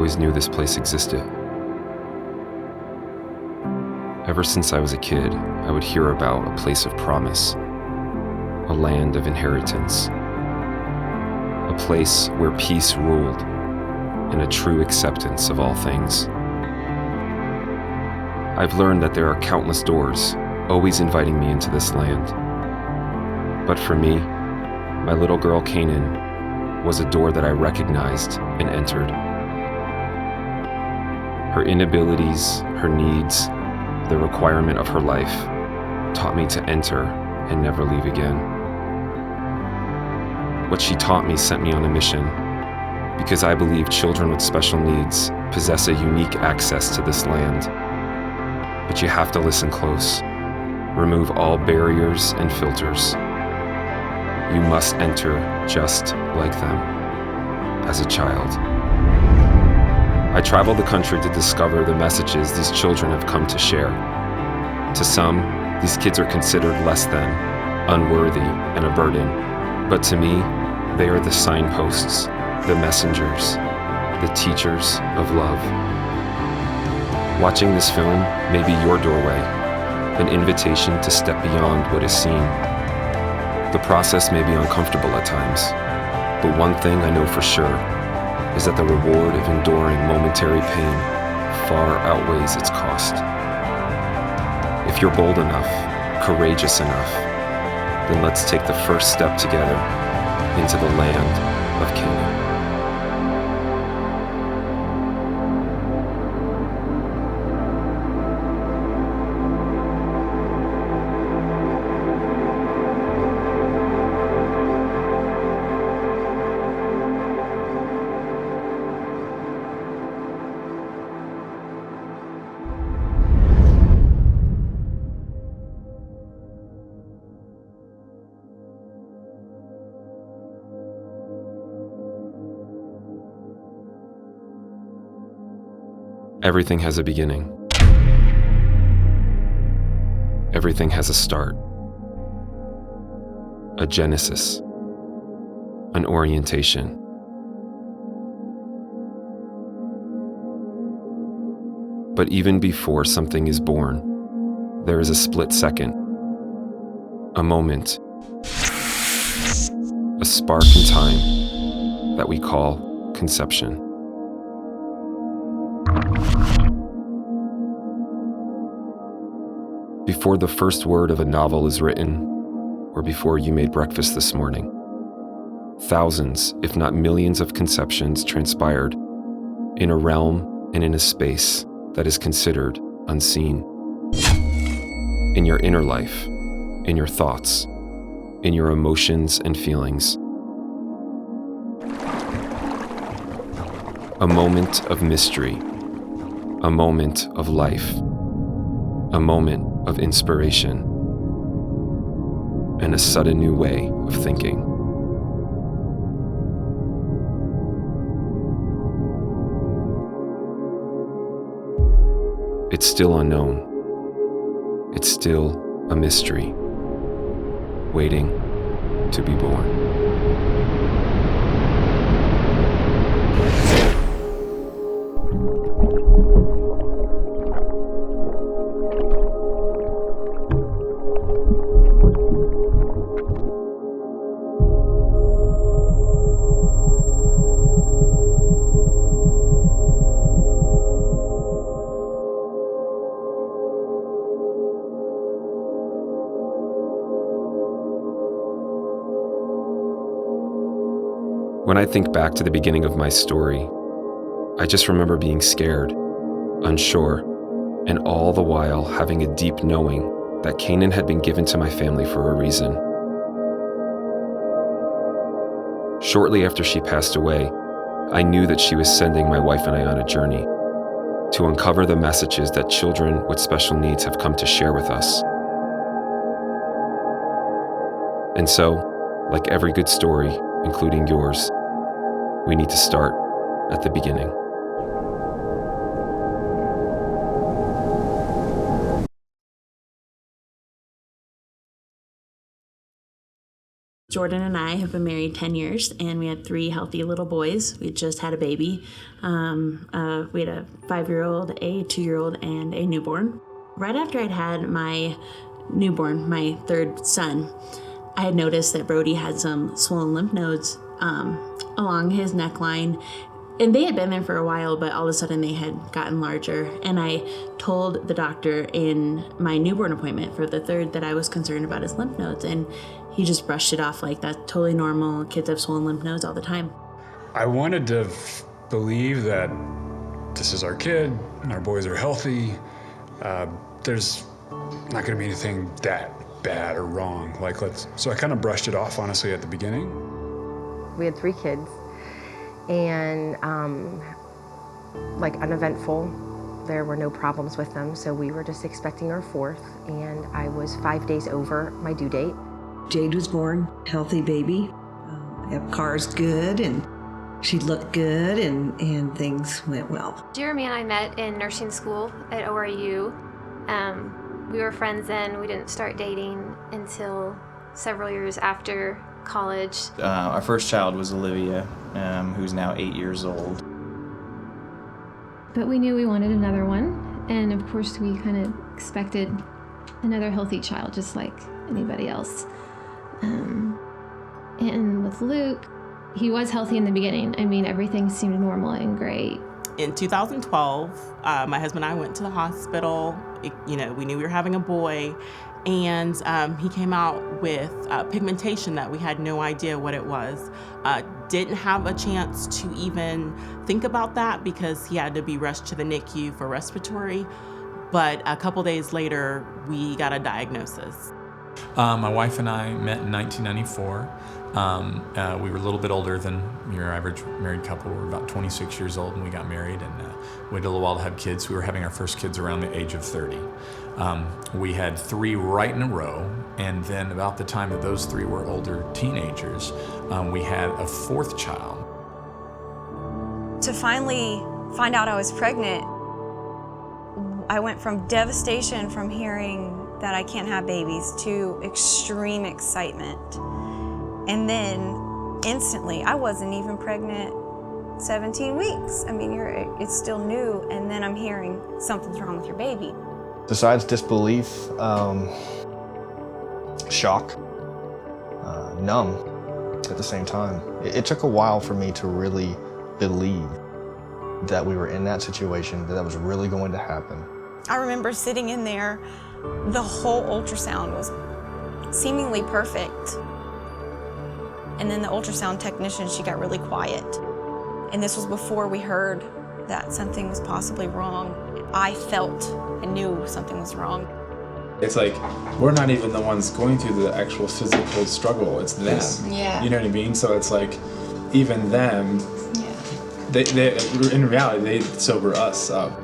always knew this place existed. Ever since I was a kid, I would hear about a place of promise, a land of inheritance, a place where peace ruled and a true acceptance of all things. I've learned that there are countless doors, always inviting me into this land. But for me, my little girl Canaan was a door that I recognized and entered. Her inabilities, her needs, the requirement of her life taught me to enter and never leave again. What she taught me sent me on a mission, because I believe children with special needs possess a unique access to this land. But you have to listen close. Remove all barriers and filters. You must enter just like them, as a child. I traveled the country to discover the messages these children have come to share. To some, these kids are considered less than, unworthy, and a burden. But to me, they are the signposts, the messengers, the teachers of love. Watching this film may be your doorway, an invitation to step beyond what is seen. The process may be uncomfortable at times, but one thing I know for sure is that the reward of enduring momentary pain far outweighs its cost. If you're bold enough, courageous enough, then let's take the first step together into the land of Canaan. Everything has a beginning. Everything has a start, a genesis, an orientation. But even before something is born, there is a split second, a moment, a spark in time that we call conception. Before the first word of a novel is written, or before you made breakfast this morning, thousands, if not millions of conceptions transpired in a realm and in a space that is considered unseen. In your inner life, in your thoughts, in your emotions and feelings. A moment of mystery, a moment of life, a moment of inspiration, and a sudden new way of thinking. It's still unknown. It's still a mystery, waiting to be born. When I think back to the beginning of my story, I just remember being scared, unsure, and all the while having a deep knowing that Canaan had been given to my family for a reason. Shortly after she passed away, I knew that she was sending my wife and I on a journey to uncover the messages that children with special needs have come to share with us. And so, like every good story, including yours, we need to start at the beginning. Jordan and I have been married 10 years, and we had 3 healthy little boys. We just had a baby. We had a 5-year-old, a 2-year-old, and a newborn. Right after I'd had my newborn, my 3rd son, I had noticed that Brody had some swollen lymph nodes along his neckline. And they had been there for a while, but all of a sudden they had gotten larger. And I told the doctor in my newborn appointment for the 3rd that I was concerned about his lymph nodes. And he just brushed it off like that's totally normal. Kids have swollen lymph nodes all the time. I wanted to believe that this is our kid and our boys are healthy. There's not going to be anything that bad or wrong. So I kind of brushed it off, honestly, at the beginning. We had 3 kids. And uneventful. There were no problems with them, so we were just expecting our 4th, and I was 5 days over my due date. Jade was born, healthy baby. Car's good, and she looked good, and things went well. Jeremy and I met in nursing school at ORU. We were friends then. We didn't start dating until several years after college. Our first child was Olivia, who's now 8 years old. But we knew we wanted another one, and of course we kind of expected another healthy child, just like anybody else. And with Luke, he was healthy in the beginning. I mean, everything seemed normal and great. In 2012, my husband and I went to the hospital. We knew we were having a boy, and he came out with pigmentation that we had no idea what it was. Didn't have a chance to even think about that because he had to be rushed to the NICU for respiratory. But a couple days later, we got a diagnosis. My wife and I met in 1994. We were a little bit older than your average married couple. We were about 26 years old when we got married, and waited a little while to have kids. We were having our first kids around the age of 30. We had 3 right in a row, and then about the time that those 3 were older teenagers, we had a 4th child. To finally find out I was pregnant, I went from devastation from hearing that I can't have babies to extreme excitement. And then instantly, I wasn't even pregnant 17 weeks. I mean, it's still new, and then I'm hearing something's wrong with your baby. Besides disbelief, shock, numb at the same time. It took a while for me to really believe that we were in that situation, that was really going to happen. I remember sitting in there, the whole ultrasound was seemingly perfect. And then the ultrasound technician, she got really quiet. And this was before we heard that something was possibly wrong. I felt and knew something was wrong. It's like, we're not even the ones going through the actual physical struggle, it's them. Yeah. You know what I mean? So it's like, even them, they in reality, they sober us up.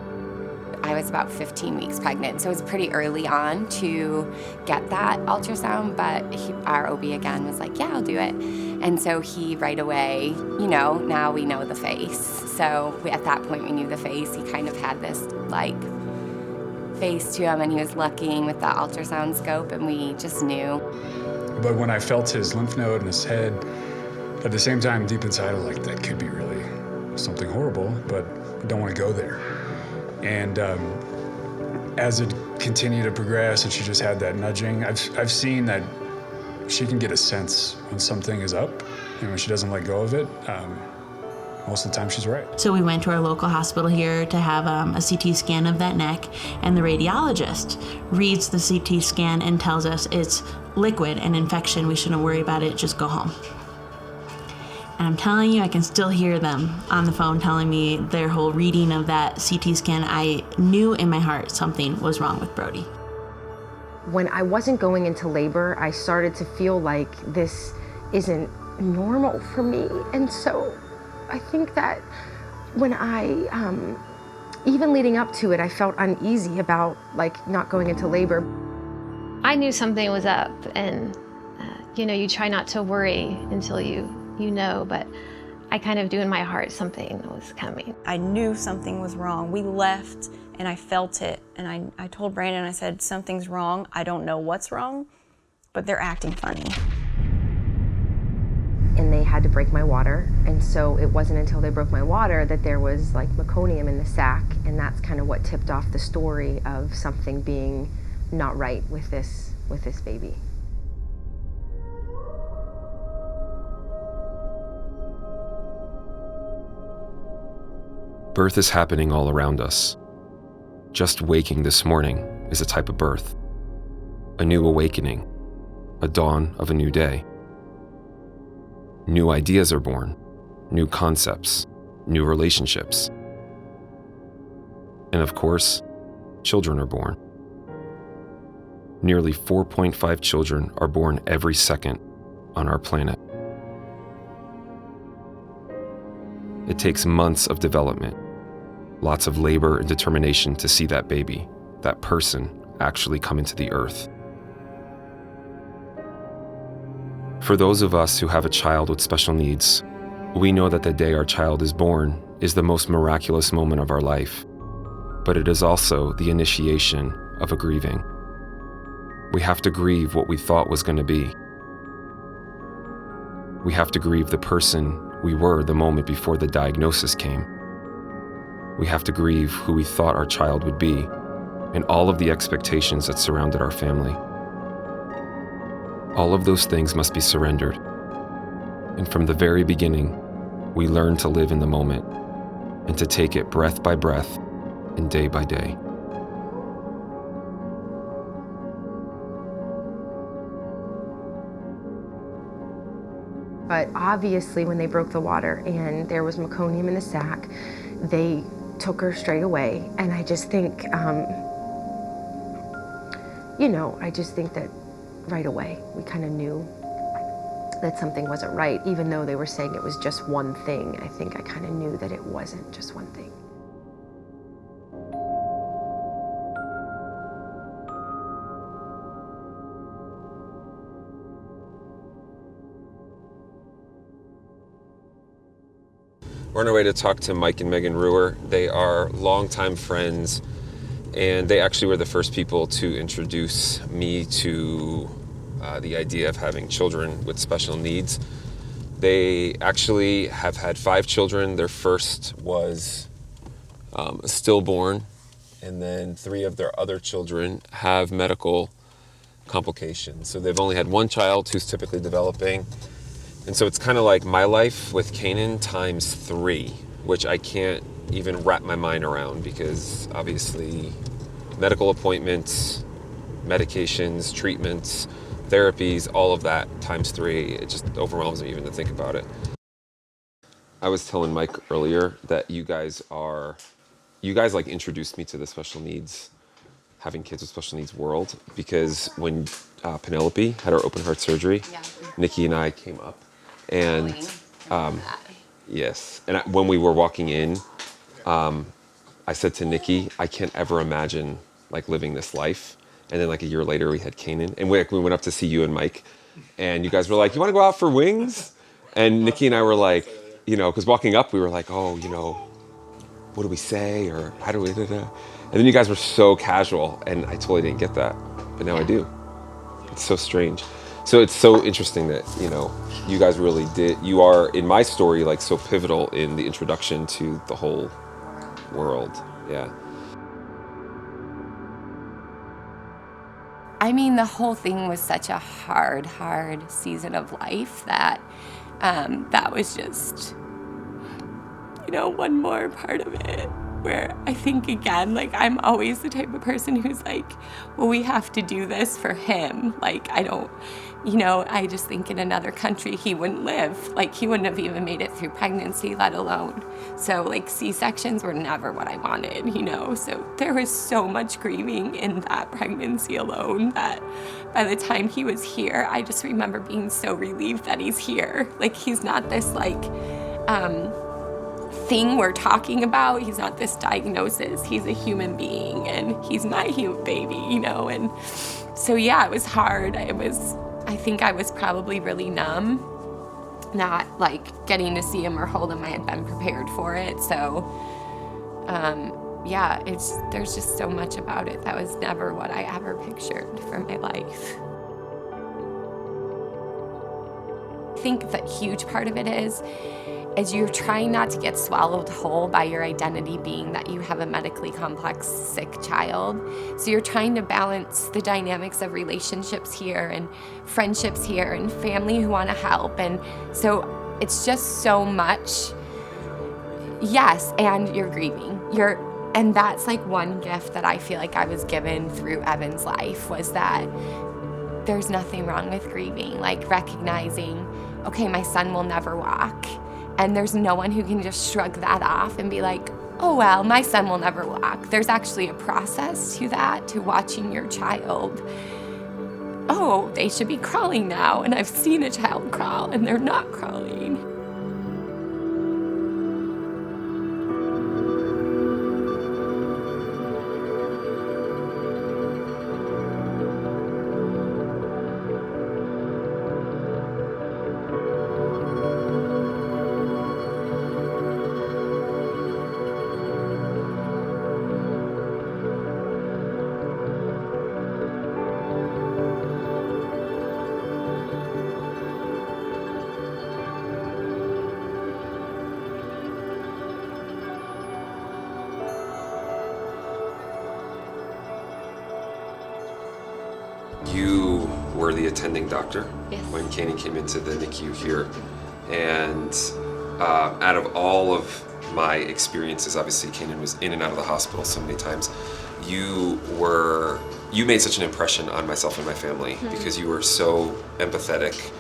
I was about 15 weeks pregnant, so it was pretty early on to get that ultrasound, but our OB again was like, yeah, I'll do it. And so he right away, now we know the face. So at that point we knew the face. He kind of had this face to him, and he was looking with the ultrasound scope, and we just knew. But when I felt his lymph node in his head, at the same time, deep inside, I was like, that could be really something horrible, but I don't want to go there. And as it continued to progress and she just had that nudging, I've seen that she can get a sense when something is up, and when she doesn't let go of it, most of the time she's right. So we went to our local hospital here to have a CT scan of that neck, and the radiologist reads the CT scan and tells us it's liquid and infection. We shouldn't worry about it, just go home. And I'm telling you, I can still hear them on the phone telling me their whole reading of that CT scan. I knew in my heart something was wrong with Brody. When I wasn't going into labor, I started to feel like this isn't normal for me. And so I think that when even leading up to it, I felt uneasy about not going into labor. I knew something was up, and you try not to worry until you know, but I kind of do in my heart something was coming. I knew something was wrong. We left and I felt it, and I told Brandon, I said, something's wrong. I don't know what's wrong, but they're acting funny. and they had to break my water. And so it wasn't until they broke my water that there was like meconium in the sac, and that's kind of what tipped off the story of something being not right with this baby. Birth is happening all around us. Just waking this morning is a type of birth. A new awakening, a dawn of a new day. New ideas are born, new concepts, new relationships. And of course, children are born. Nearly 4.5 children are born every second on our planet. It takes months of development, lots of labor and determination to see that baby, that person, actually come into the earth. For those of us who have a child with special needs, we know that the day our child is born is the most miraculous moment of our life, but it is also the initiation of a grieving. We have to grieve what we thought was going to be. We have to grieve the person we were the moment before the diagnosis came. We have to grieve who we thought our child would be and all of the expectations that surrounded our family. All of those things must be surrendered. And from the very beginning, we learn to live in the moment and to take it breath by breath and day by day. But obviously when they broke the water and there was meconium in the sac, they took her straight away. And I just think, I just think that right away we kind of knew that something wasn't right. Even though they were saying it was just one thing, I think I kind of knew that it wasn't just one thing. We're on our way to talk to Mike and Megan Ruhr. They are longtime friends, and they actually were the first people to introduce me to the idea of having children with special needs. They actually have had 5 children. Their first was a stillborn, and then 3 of their other children have medical complications. So they've only had 1 child who's typically developing. And so it's kind of like my life with Canaan times 3, which I can't even wrap my mind around because obviously medical appointments, medications, treatments, therapies, all of that times 3, it just overwhelms me even to think about it. I was telling Mike earlier that you guys like introduced me to the special needs, having kids with special needs world, because when Penelope had her open heart surgery, Nikki and I came up. And yes, and when we were walking in, I said to Nikki, I can't ever imagine like living this life. And then like a year later we had Canaan, and we went up to see you and Mike, and you guys were like, you want to go out for wings? And Nikki and I were like, because walking up we were like, oh, what do we say, or how do we and then you guys were so casual, and I totally didn't get that, but now I do. It's so strange. So it's so interesting that, you guys really you are, in my story, like so pivotal in the introduction to the whole world. Yeah. I mean, the whole thing was such a hard season of life that that was just, one more part of it. Where I think, again, like, I'm always the type of person who's like, well, we have to do this for him. Like, I don't, I just think in another country he wouldn't live. Like, he wouldn't have even made it through pregnancy, let alone. So, like, C-sections were never what I wanted, So there was so much grieving in that pregnancy alone that by the time he was here, I just remember being so relieved that he's here. Like, he's not this, like, thing we're talking about. He's not this diagnosis. He's a human being, and he's my human baby, and so yeah, it was hard. I think I was probably really numb, not like getting to see him or hold him. I had been prepared for it, so yeah, there's just so much about it that was never what I ever pictured for my life. think the huge part of it is you're trying not to get swallowed whole by your identity being that you have a medically complex, sick child. So you're trying to balance the dynamics of relationships here and friendships here and family who want to help. And so it's just so much. Yes, and you're grieving. And that's like one gift that I feel like I was given through Evan's life, was that there's nothing wrong with grieving, like recognizing, okay, my son will never walk. And there's no one who can just shrug that off and be like, oh, well, my son will never walk. There's actually a process to that, to watching your child. Oh, they should be crawling now, and I've seen a child crawl, and they're not crawling. You were the attending doctor Yes. when Canaan came into the NICU here. And out of all of my experiences, obviously Canaan was in and out of the hospital so many times, you made such an impression on myself and my family because you were so empathetic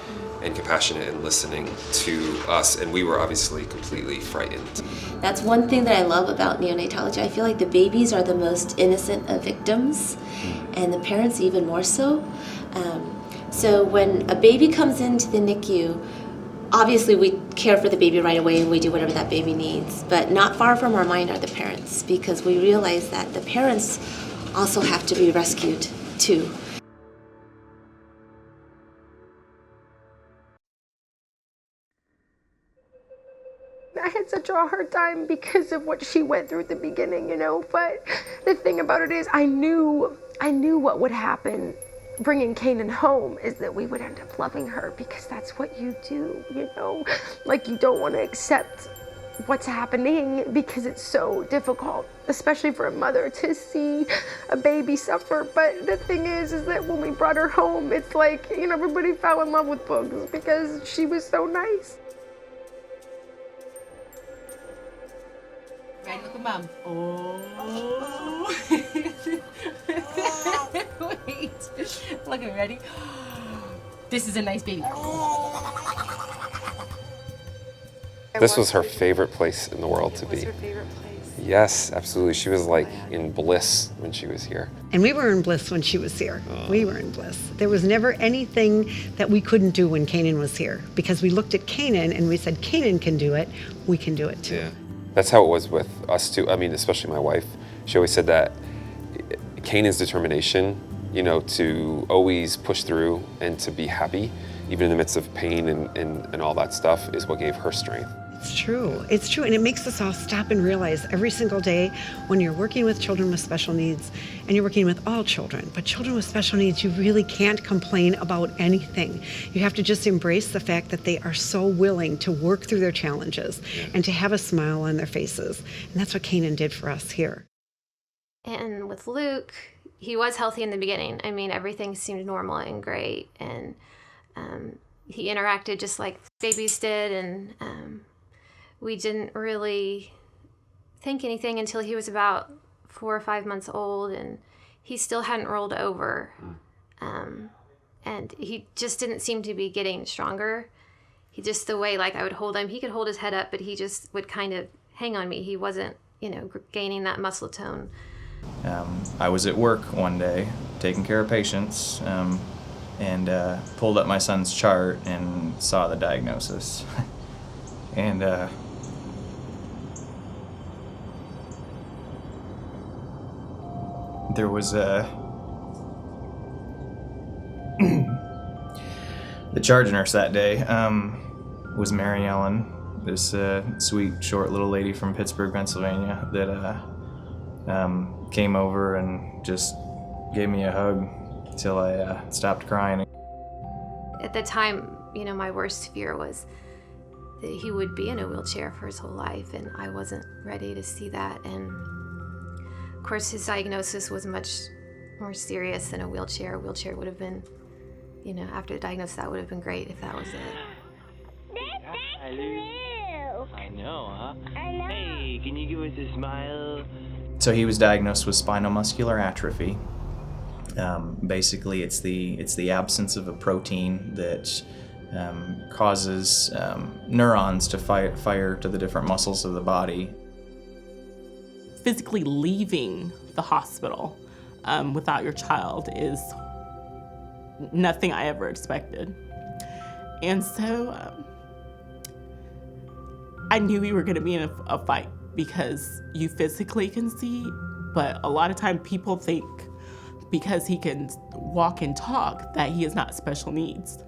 and compassionate and listening to us, and we were obviously completely frightened. That's one thing that I love about neonatology. I feel like the babies are the most innocent of victims, and the parents even more so. So when a baby comes into the NICU, obviously we care for the baby right away and we do whatever that baby needs, but not far from our mind are the parents, because we realize that the parents also have to be rescued too. I had such a hard time because of what she went through at the beginning, but the thing about it is I knew what would happen bringing Canaan home is that we would end up loving her, because that's what you do, like you don't want to accept what's happening because it's so difficult, especially for a mother to see a baby suffer. But the thing is that when we brought her home, it's like, everybody fell in love with Bugs because she was so nice. Right, look at Mom. Oh. Wait. Look at me, ready? This is a nice baby. This was her favorite place in the world to be. Her favorite place. Yes, absolutely. She was like in bliss when she was here. And we were in bliss when she was here. We were in bliss. There was never anything that we couldn't do when Canaan was here, because we looked at Canaan and we said, Canaan can do it, we can do it too. Yeah. That's how it was with us too. I mean, especially my wife. She always said that Canaan's determination, to always push through and to be happy, even in the midst of pain and all that stuff, is what gave her strength. It's true. It's true. And it makes us all stop and realize every single day when you're working with children with special needs, and you're working with all children, but children with special needs, you really can't complain about anything. You have to just embrace the fact that they are so willing to work through their challenges and to have a smile on their faces. And that's what Canaan did for us here. And with Luke, he was healthy in the beginning. I mean, everything seemed normal and great. And he interacted just like babies did. And we didn't really think anything until he was about 4 or 5 months old, and he still hadn't rolled over. And he just didn't seem to be getting stronger. He just, the way like I would hold him, he could hold his head up, but he just would kind of hang on me. He wasn't, gaining that muscle tone. I was at work one day taking care of patients and pulled up my son's chart and saw the diagnosis. And there was the charge nurse that day was Mary Ellen, this sweet, short little lady from Pittsburgh, Pennsylvania, that came over and just gave me a hug till I stopped crying. At the time, my worst fear was that he would be in a wheelchair for his whole life, and I wasn't ready to see that. And of course, his diagnosis was much more serious than a wheelchair. A wheelchair would have been, after the diagnosis, that would have been great if that was it. I know, huh? Hey, can you give us a smile? So he was diagnosed with spinal muscular atrophy. Basically, it's the absence of a protein that causes neurons to fire to the different muscles of the body. Physically leaving the hospital without your child is nothing I ever expected. And so I knew we were going to be in a fight because you physically can see, but a lot of times people think because he can walk and talk that he is not special needs.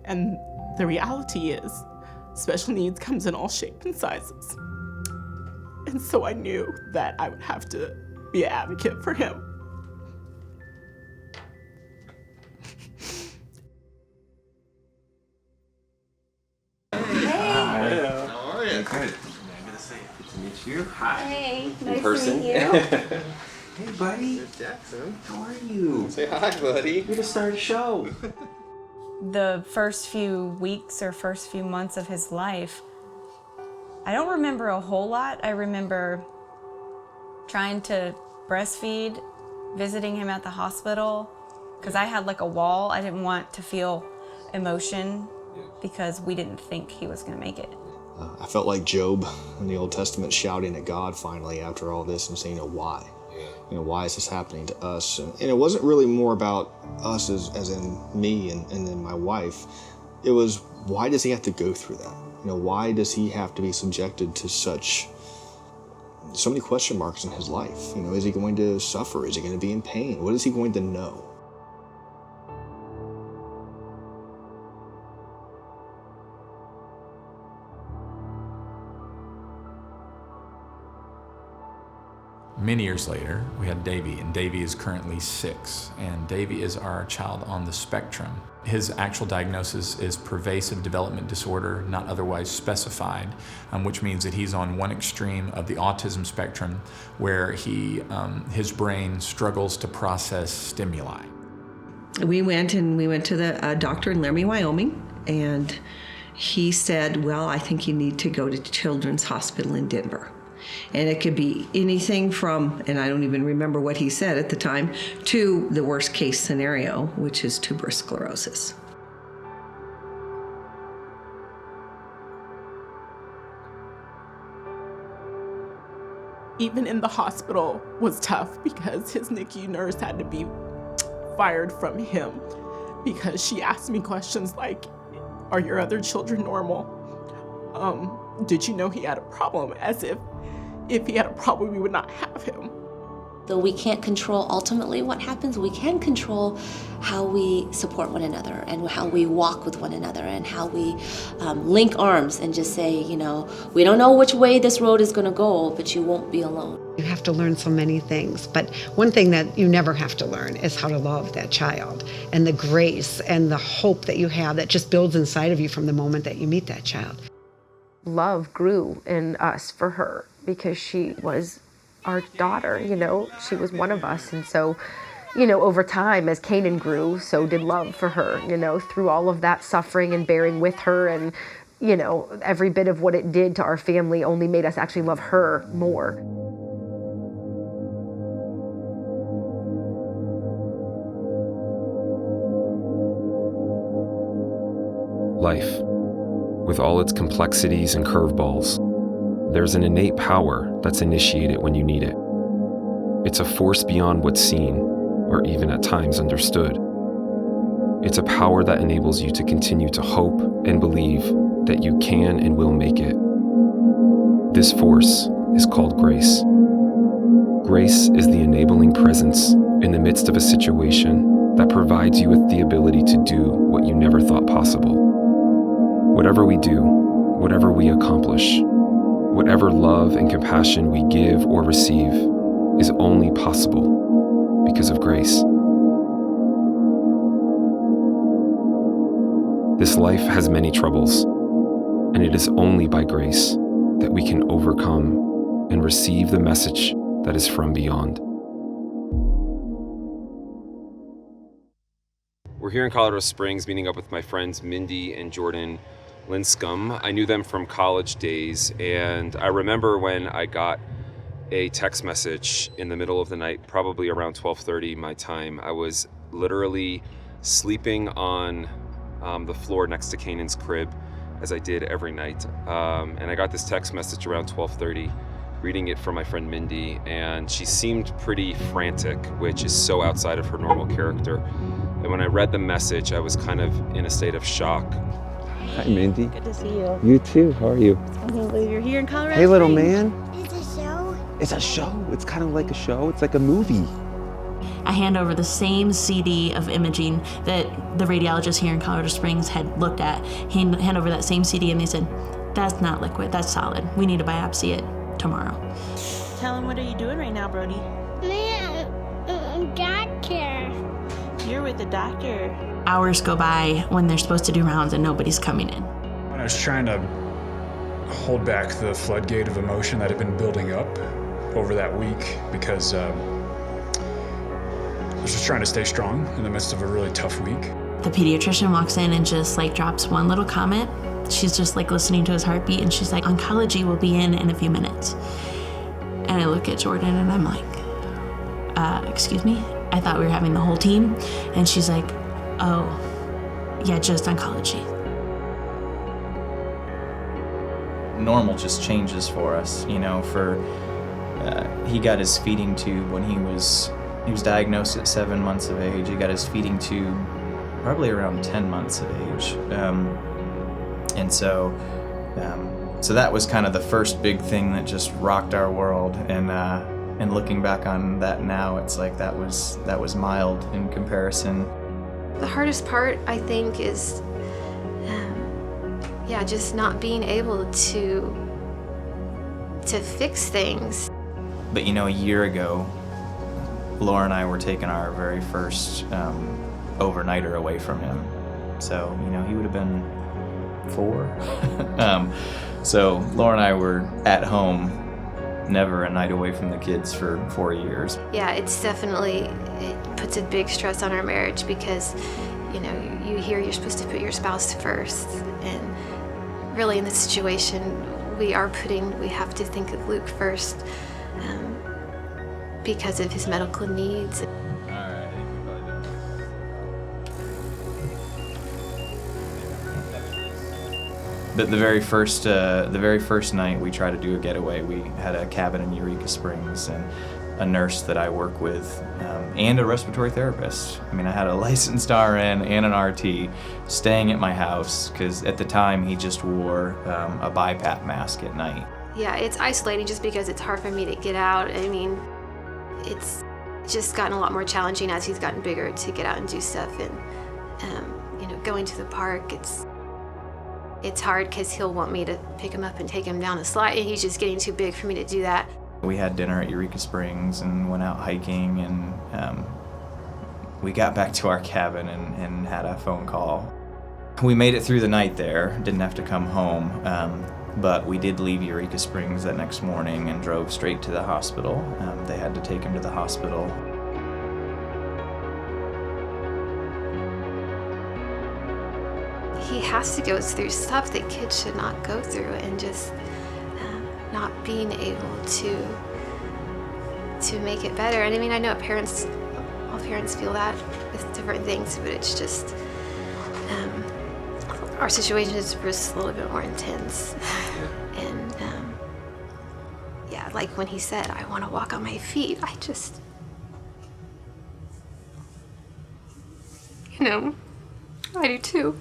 And the reality is, special needs comes in all shapes and sizes. And so I knew that I would have to be an advocate for him. How are you? Good. Good to meet you. Hi. Hey, In nice person. to meet you. Hey, buddy. Jackson. How are you? Say hi, buddy. We're gonna start a show. The first few weeks or first few months of his life, I don't remember a whole lot. I remember trying to breastfeed, visiting him at the hospital, because I had like a wall. I didn't want to feel emotion because we didn't think he was going to make it. I felt like Job in the Old Testament shouting at God finally after all this and saying, why? Why is this happening to us? And it wasn't really more about us as in me and then my wife. It was, why does he have to go through that? Why does he have to be subjected to so many question marks in his life? Is he going to suffer? Is he going to be in pain? What is he going to know? Many years later, we had Davy, and Davy is currently 6, and Davy is our child on the spectrum. His actual diagnosis is pervasive development disorder, not otherwise specified, which means that he's on one extreme of the autism spectrum, where his brain struggles to process stimuli. We went to the doctor in Laramie, Wyoming, and he said, well, I think you need to go to Children's Hospital in Denver. And it could be anything from, and I don't even remember what he said at the time, to the worst case scenario, which is tuberous sclerosis. Even in the hospital was tough because his NICU nurse had to be fired from him because she asked me questions like, are your other children normal? Did you know he had a problem? As if he had a problem, we would not have him. Though we can't control ultimately what happens, we can control how we support one another and how we walk with one another and how we link arms and just say, we don't know which way this road is going to go, but you won't be alone. You have to learn so many things, but one thing that you never have to learn is how to love that child, and the grace and the hope that you have that just builds inside of you from the moment that you meet that child. Love grew in us for her because she was our daughter, she was one of us. And so, over time, as Canaan grew, so did love for her, through all of that suffering and bearing with her. And, every bit of what it did to our family only made us actually love her more. Life, with all its complexities and curveballs, there's an innate power that's initiated when you need it. It's a force beyond what's seen, or even at times understood. It's a power that enables you to continue to hope and believe that you can and will make it. This force is called grace. Grace is the enabling presence in the midst of a situation that provides you with the ability to do what you never thought possible. Whatever we do, whatever we accomplish, whatever love and compassion we give or receive is only possible because of grace. This life has many troubles, and it is only by grace that we can overcome and receive the message that is from beyond. We're here in Colorado Springs meeting up with my friends Mindy and Jordan Linscomb. I knew them from college days, and I remember when I got a text message in the middle of the night, probably around 12:30 my time. I was literally sleeping on the floor next to Canaan's crib, as I did every night. And I got this text message around 12:30, reading it from my friend Mindy, and she seemed pretty frantic, which is so outside of her normal character. And when I read the message, I was kind of in a state of shock. Hi, Mindy. Good to see you. You too. How are you? I can't believe you're here in Colorado Hey, little Springs. man. It's a show. It's kind of like a show. It's like a movie. I hand over the same CD of imaging that the radiologist here in Colorado Springs had looked at. Hand over that same CD, and they said, "That's not liquid, that's solid. We need to biopsy it tomorrow." Tell him, what are you doing right now, Brody? Doctor. You're with the doctor. Hours go by when they're supposed to do rounds and nobody's coming in. When I was trying to hold back the floodgate of emotion that had been building up over that week, because I was just trying to stay strong in the midst of a really tough week. The pediatrician walks in and just like drops one little comment. She's just like listening to his heartbeat, and she's like, "Oncology will be in a few minutes." And I look at Jordan and I'm like, excuse me? I thought we were having the whole team. And she's like, "Oh, yeah, just oncology." Normal just changes for us, you know. He got his feeding tube when he was diagnosed at 7 months of age. He got his feeding tube probably around 10 months of age, and so that was kind of the first big thing that just rocked our world. And looking back on that now, it's like that was mild in comparison. The hardest part, I think, is just not being able to fix things. But you know, a year ago, Laura and I were taking our very first overnighter away from him. So, you know, he would have been 4. So Laura and I were at home, never a night away from the kids for 4 years. Yeah, it puts a big stress on our marriage, because, you know, you hear you're supposed to put your spouse first, and really in this situation, we have to think of Luke first, because of his medical needs. But the very first night we tried to do a getaway, we had a cabin in Eureka Springs, and a nurse that I work with, and a respiratory therapist. I mean, I had a licensed RN and an RT staying at my house, because at the time he just wore a BiPAP mask at night. Yeah, it's isolating just because it's hard for me to get out. I mean, it's just gotten a lot more challenging as he's gotten bigger to get out and do stuff, and you know, going to the park, it's hard because he'll want me to pick him up and take him down a slide, and he's just getting too big for me to do that. We had dinner at Eureka Springs and went out hiking, and we got back to our cabin and had a phone call. We made it through the night there, didn't have to come home, but we did leave Eureka Springs that next morning and drove straight to the hospital. They had to take him to the hospital. He has to go through stuff that kids should not go through, and just not being able to make it better. And I mean, I know all parents feel that with different things, but it's just our situation is just a little bit more intense. And like when he said, "I want to walk on my feet," I just, you know, I do too.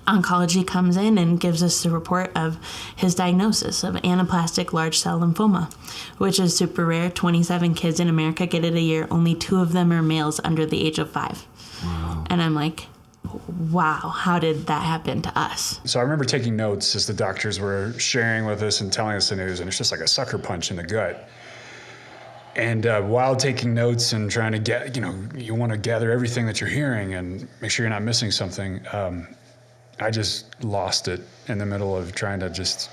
Oncology comes in and gives us the report of his diagnosis of anaplastic large cell lymphoma, which is super rare. 27 kids in America get it a year. Only 2 of them are males under the age of 5. Wow. And I'm like, wow, how did that happen to us? So I remember taking notes as the doctors were sharing with us and telling us the news, and it's just like a sucker punch in the gut. And while taking notes and trying to get, you want to gather everything that you're hearing and make sure you're not missing something, I just lost it in the middle of trying to just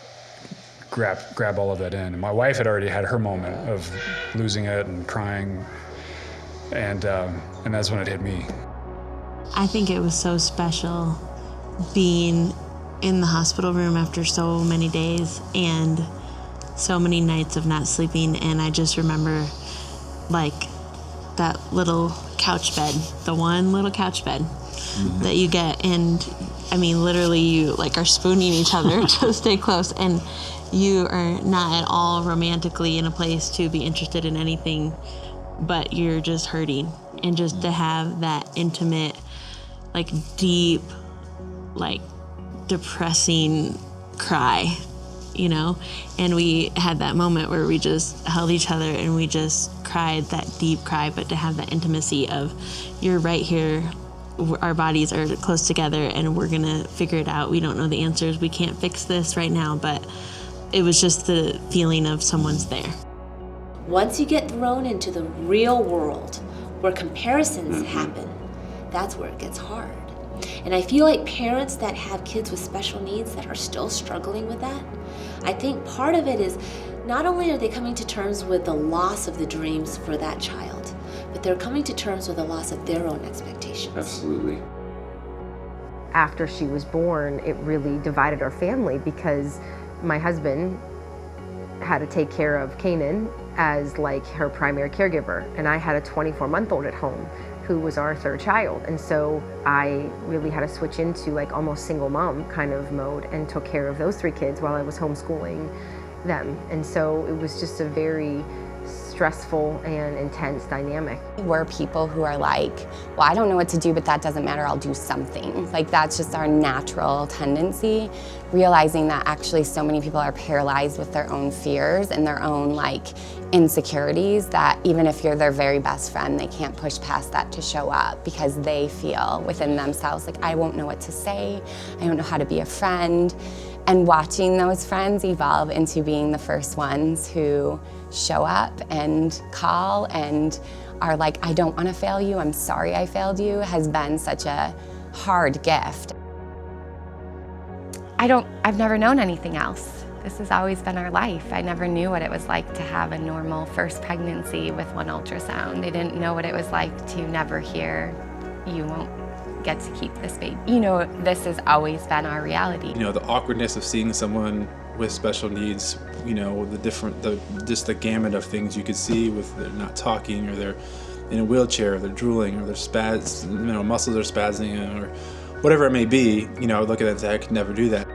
grab all of that in. And my wife had already had her moment of losing it and crying, and that's when it hit me. I think it was so special being in the hospital room after so many days and so many nights of not sleeping, and I just remember like that little couch bed, the one little couch bed that you get, and I mean literally you like are spooning each other to stay close, and you are not at all romantically in a place to be interested in anything, but you're just hurting, and just to have that intimate, like deep, like depressing cry, and we had that moment where we just held each other and we just cried that deep cry, but to have that intimacy of you're right here, our bodies are close together and we're gonna figure it out. We don't know the answers, we can't fix this right now, but it was just the feeling of someone's there. Once you get thrown into the real world where comparisons happen, that's where it gets hard. And I feel like parents that have kids with special needs that are still struggling with that, I think part of it is not only are they coming to terms with the loss of the dreams for that child, but they're coming to terms with the loss of their own expectations. Absolutely. After she was born, it really divided our family because my husband had to take care of Canaan as like her primary caregiver, and I had a 24-month-old at home who was our third child. And so I really had to switch into like almost single mom kind of mode and took care of those 3 kids while I was homeschooling them. And so it was just a very stressful and intense dynamic. We're people who are like, well, I don't know what to do, but that doesn't matter, I'll do something. Like that's just our natural tendency, realizing that actually so many people are paralyzed with their own fears and their own like insecurities, that even if you're their very best friend, they can't push past that to show up because they feel within themselves like, I won't know what to say, I don't know how to be a friend. And watching those friends evolve into being the first ones who show up and call and are like, I don't want to fail you, I'm sorry I failed you, has been such a hard gift. I've never known anything else. This has always been our life. I never knew what it was like to have a normal first pregnancy with 1 ultrasound. I didn't know what it was like to never hear, you won't get to keep this baby. This has always been our reality. The awkwardness of seeing someone with special needs, just the gamut of things you could see with they're not talking, or they're in a wheelchair, or they're drooling, or their muscles are spazzing, or whatever it may be. I would look at it and say, I could never do that.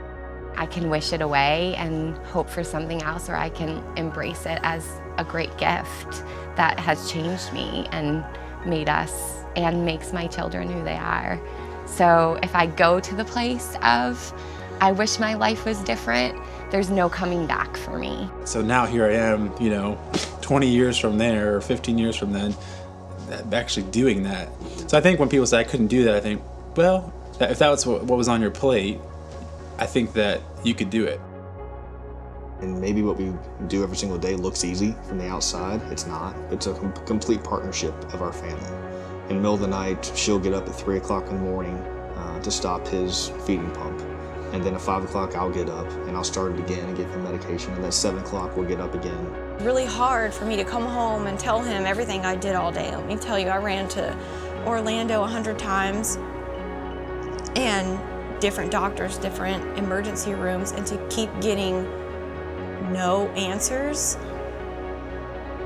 I can wish it away and hope for something else, or I can embrace it as a great gift that has changed me and made us and makes my children who they are. So if I go to the place of, I wish my life was different, there's no coming back for me. So now here I am, 20 years from there, or 15 years from then, actually doing that. So I think when people say I couldn't do that, I think, well, if that was what was on your plate, I think that you could do it. And maybe what we do every single day looks easy from the outside. It's not. It's a complete partnership of our family. In the middle of the night, she'll get up at 3 o'clock in the morning to stop his feeding pump. And then at 5 o'clock, I'll get up and I'll start it again and give him medication. And then at 7 o'clock, we'll get up again. Really hard for me to come home and tell him everything I did all day. Let me tell you, I ran to Orlando 100 times, and different doctors, different emergency rooms, and to keep getting no answers,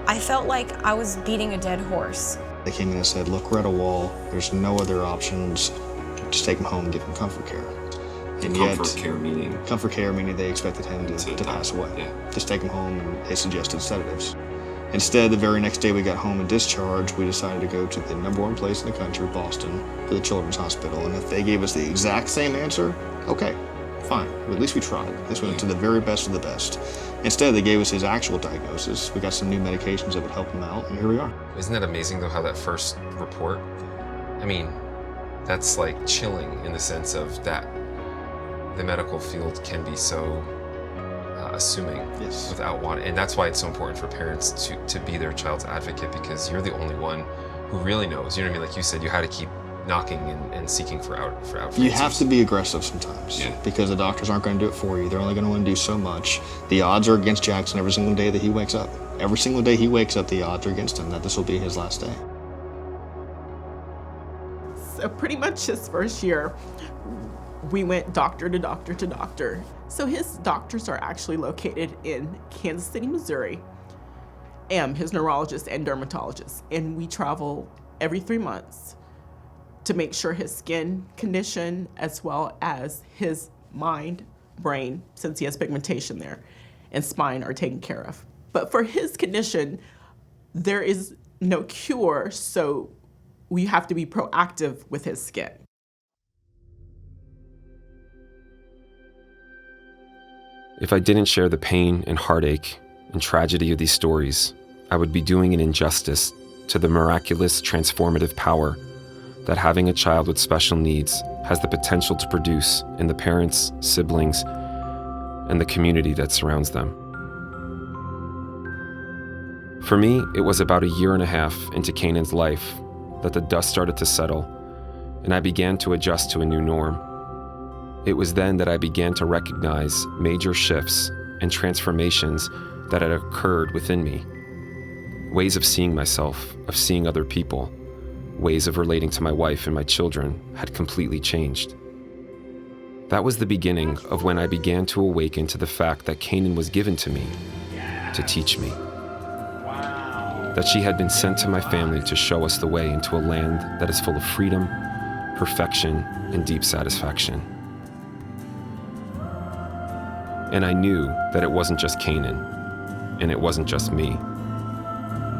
I felt like I was beating a dead horse. They came in and said, look, we're at a wall. There's no other options. Just take him home and give him comfort care. And Comfort care meaning? Comfort care meaning they expected him to pass away. Yeah. Just take him home, and they suggested sedatives. Instead, the very next day we got home and discharged, we decided to go to the #1 place in the country, Boston, for the Children's Hospital. And if they gave us the exact same answer, okay, fine. But at least we tried. This went to the very best of the best. Instead, they gave us his actual diagnosis. We got some new medications that would help him out, and here we are. Isn't that amazing, though, how that first report, That's like chilling in the sense of that the medical field can be so assuming without wanting, and that's why it's so important for parents to be their child's advocate, because you're the only one who really knows. You know what I mean? Like you said, you had to keep knocking and seeking for answers. You have to be aggressive sometimes because the doctors aren't going to do it for you. They're only going to want to do so much. The odds are against Jackson every single day that he wakes up. Every single day he wakes up, the odds are against him that this will be his last day. So pretty much his first year, we went doctor to doctor to doctor. So his doctors are actually located in Kansas City, Missouri, his neurologist and dermatologist. And we travel every 3 months to make sure his skin condition, as well as his mind, brain, since he has pigmentation there, and spine are taken care of. But for his condition, there is no cure, so we have to be proactive with his skin. If I didn't share the pain and heartache and tragedy of these stories, I would be doing an injustice to the miraculous transformative power that having a child with special needs has the potential to produce in the parents, siblings, and the community that surrounds them. For me, it was about 1.5 years into Canaan's life that the dust started to settle, and I began to adjust to a new norm. It was then that I began to recognize major shifts and transformations that had occurred within me. Ways of seeing myself, of seeing other people, ways of relating to my wife and my children had completely changed. That was the beginning of when I began to awaken to the fact that Canaan was given to me to teach me. That she had been sent to my family to show us the way into a land that is full of freedom, perfection, and deep satisfaction. And I knew that it wasn't just Canaan, and it wasn't just me.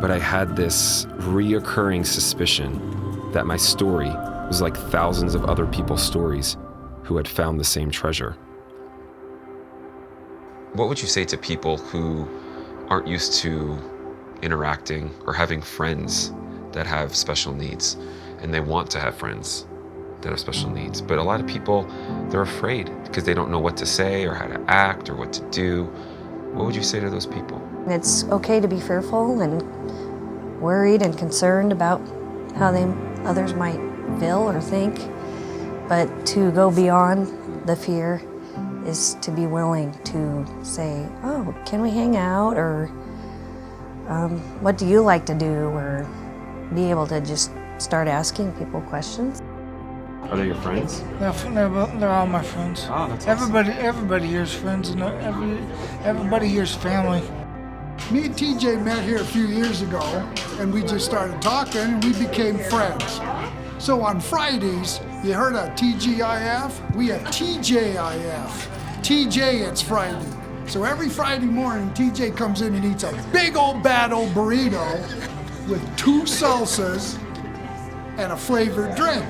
But I had this reoccurring suspicion that my story was like thousands of other people's stories who had found the same treasure. What would you say to people who aren't used to interacting or having friends that have special needs, and they want to have friends that have special needs, but a lot of people, they're afraid because they don't know what to say or how to act or what to do? What would you say to those people? It's okay to be fearful and worried and concerned about how others might feel or think, but to go beyond the fear is to be willing to say, oh, can we hang out, or what do you like to do, or be able to just start asking people questions. Are they your friends? They're all my friends. Oh, that's awesome. Everybody here is friends, and everybody here is family. Me and TJ met here a few years ago, and we just started talking, and we became friends. So on Fridays, you heard of TGIF? We have TJIF. TJ, it's Friday. So every Friday morning, TJ comes in and eats a big old bad old burrito with 2 salsas and a flavored drink.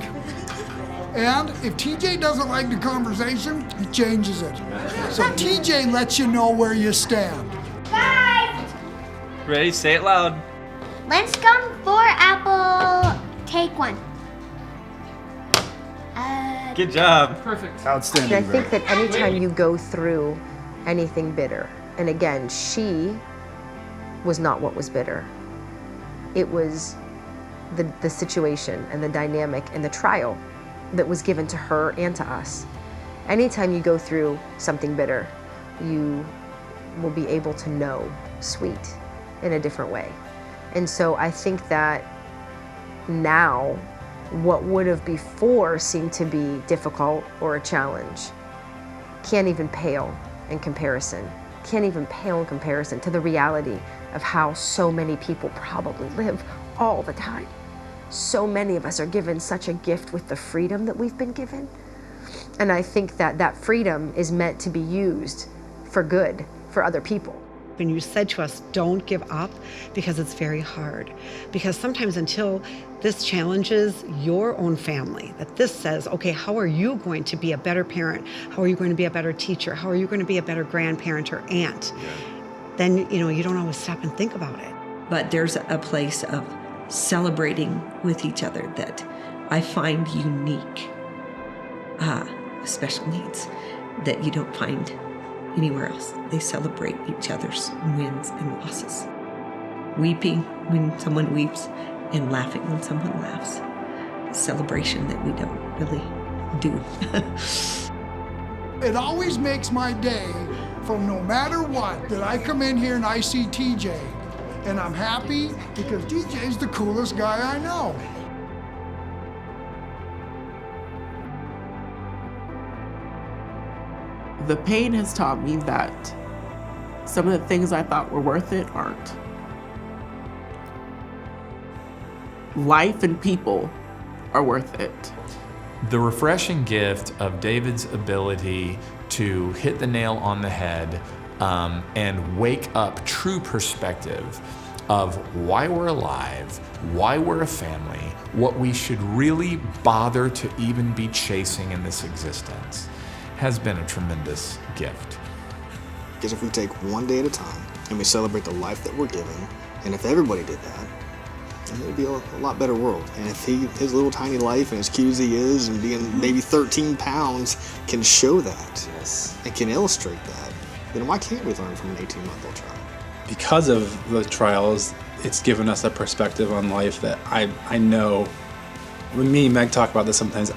And if TJ doesn't like the conversation, he changes it. So TJ lets you know where you stand. Ready? Say it loud. Let's come for apple. Take one. Good job. Perfect. And I think that anytime you go through anything bitter, and again, she was not what was bitter. It was the situation and the dynamic and the trial that was given to her and to us. Anytime you go through something bitter, you will be able to know sweet in a different way. And so I think that now, what would have before seemed to be difficult or a challenge can't even pale in comparison. Can't even pale in comparison to the reality of how so many people probably live all the time. So many of us are given such a gift with the freedom that we've been given. And I think that that freedom is meant to be used for good for other people. When you said to us, don't give up, because it's very hard. Because sometimes until this challenges your own family, that this says, okay, how are you going to be a better parent? How are you going to be a better teacher? How are you going to be a better grandparent or aunt? Then, you don't always stop and think about it. But there's a place of celebrating with each other, that I find unique special needs that you don't find anywhere else. They celebrate each other's wins and losses. Weeping when someone weeps and laughing when someone laughs. A celebration that we don't really do. It always makes my day, from no matter what, that I come in here and I see TJ. And I'm happy because TJ's the coolest guy I know. The pain has taught me that some of the things I thought were worth it aren't. Life and people are worth it. The refreshing gift of David's ability to hit the nail on the head and wake up true perspective of why we're alive, why we're a family, what we should really bother to even be chasing in this existence has been a tremendous gift. Because if we take one day at a time and we celebrate the life that we're given, and if everybody did that, then it would be a lot better world. And if his little tiny life and as cute as he is and being maybe 13 pounds can show that, yes, and can illustrate that, then why can't we learn from an 18-month-old child? Because of the trials, it's given us a perspective on life that I know. When me and Meg talk about this sometimes,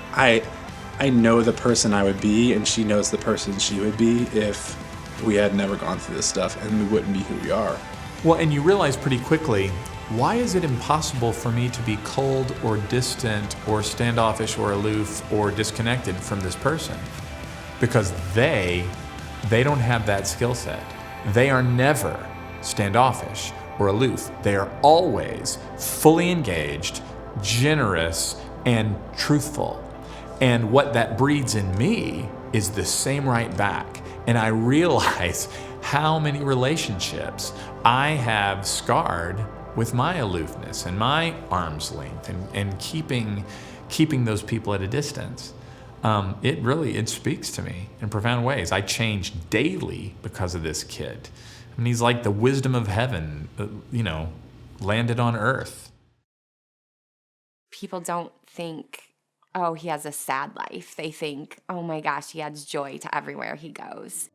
I know the person I would be, and she knows the person she would be if we had never gone through this stuff, and we wouldn't be who we are. Well, and you realize pretty quickly, why is it impossible for me to be cold or distant or standoffish or aloof or disconnected from this person? Because they don't have that skill set. They are never standoffish or aloof. They are always fully engaged, generous, and truthful. And what that breeds in me is the same right back. And I realize how many relationships I have scarred with my aloofness and my arm's length and keeping those people at a distance. It speaks to me in profound ways. I change daily because of this kid. I mean, he's like the wisdom of heaven, landed on earth. People don't think, oh, he has a sad life. They think, oh my gosh, he adds joy to everywhere he goes.